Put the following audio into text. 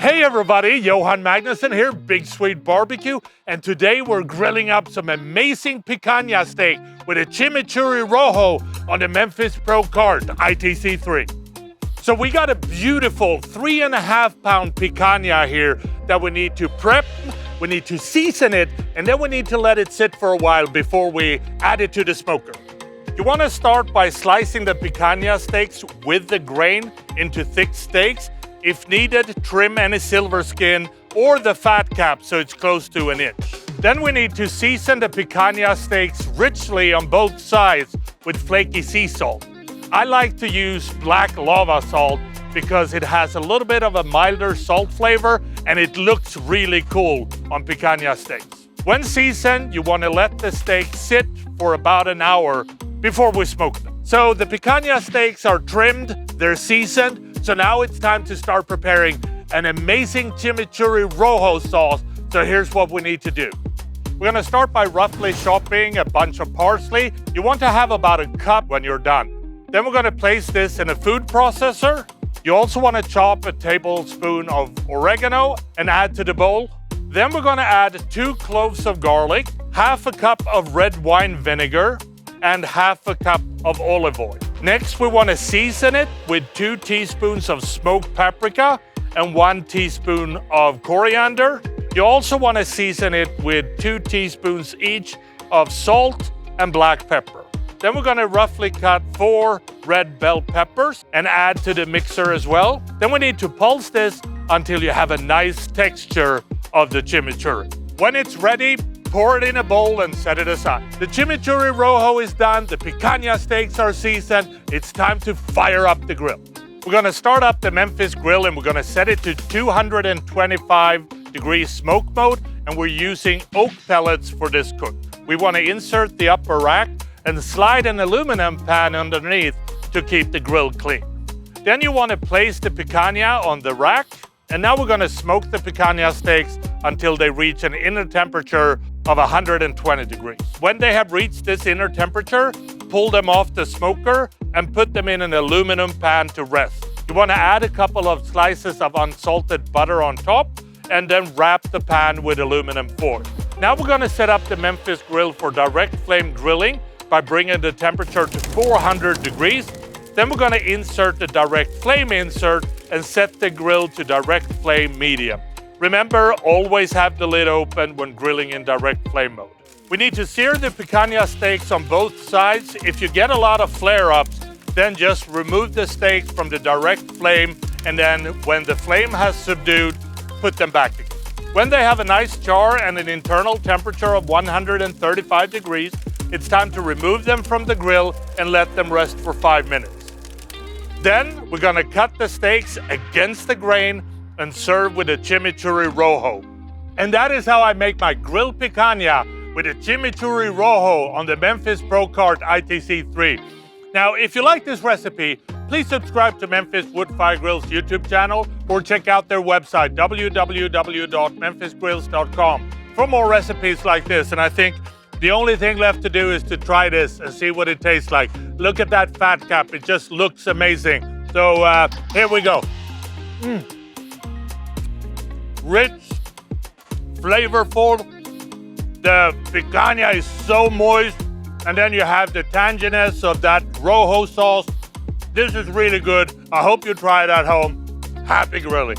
Hey everybody, Johan Magnusson here, Big Swede BBQ, and today we're grilling up some amazing picanha steak with a Chimichurri Rojo on the Memphis Pro Cart ITC3. So we got a beautiful 3.5 pound picanha here that we need to prep, we need to season it, and then we need to let it sit for a while before we add it to the smoker. You want to start by slicing the picanha steaks with the grain into thick steaks. If needed, trim any silver skin or the fat cap so it's close to an inch. Then we need to season the picanha steaks richly on both sides with flaky sea salt. I like to use black lava salt because it has a little bit of a milder salt flavor and it looks really cool on picanha steaks. When seasoned, you want to let the steak sit for about an hour before we smoke them. So the picanha steaks are trimmed, they're seasoned, so now it's time to start preparing an amazing Chimichurri Rojo sauce. So here's what we need to do. We're gonna start by roughly chopping a bunch of parsley. You want to have about a cup when you're done. Then we're gonna place this in a food processor. You also wanna chop a tablespoon of oregano and add to the bowl. Then we're gonna add 2 cloves of garlic, half a cup of red wine vinegar, and half a cup of olive oil. Next, we want to season it with 2 teaspoons of smoked paprika and 1 teaspoon of coriander. You also want to season it with 2 teaspoons each of salt and black pepper. Then we're going to roughly cut 4 red bell peppers and add to the mixer as well. Then we need to pulse this until you have a nice texture of the chimichurri. When it's ready, pour it in a bowl and set it aside. The Chimichurri Rojo is done, the picanha steaks are seasoned, it's time to fire up the grill. We're gonna start up the Memphis grill and we're gonna set it to 225 degrees smoke mode, and we're using oak pellets for this cook. We wanna insert the upper rack and slide an aluminum pan underneath to keep the grill clean. Then you wanna place the picanha on the rack, and now we're gonna smoke the picanha steaks until they reach an inner temperature of 120 degrees. When they have reached this inner temperature, pull them off the smoker and put them in an aluminum pan to rest. You want to add a couple of slices of unsalted butter on top and then wrap the pan with aluminum foil. Now we're going to set up the Memphis grill for direct flame grilling by bringing the temperature to 400 degrees. Then we're going to insert the direct flame insert and set the grill to direct flame medium. Remember, always have the lid open when grilling in direct flame mode. We need to sear the picanha steaks on both sides. If you get a lot of flare-ups, then just remove the steaks from the direct flame, and then when the flame has subdued, put them back again. When they have a nice char and an internal temperature of 135 degrees, it's time to remove them from the grill and let them rest for 5 minutes. Then we're gonna cut the steaks against the grain and serve with a Chimichurri Rojo. And that is how I make my grilled picanha with a Chimichurri Rojo on the Memphis Pro Cart ITC3. Now, if you like this recipe, please subscribe to Memphis Wood Fire Grill's YouTube channel or check out their website, www.memphisgrills.com, for more recipes like this. And I think the only thing left to do is to try this and see what it tastes like. Look at that fat cap, it just looks amazing. So here we go. Rich, flavorful. The picanha is so moist, and then you have the tanginess of that Rojo sauce. This is really good. I hope you try it at home. Happy grilling.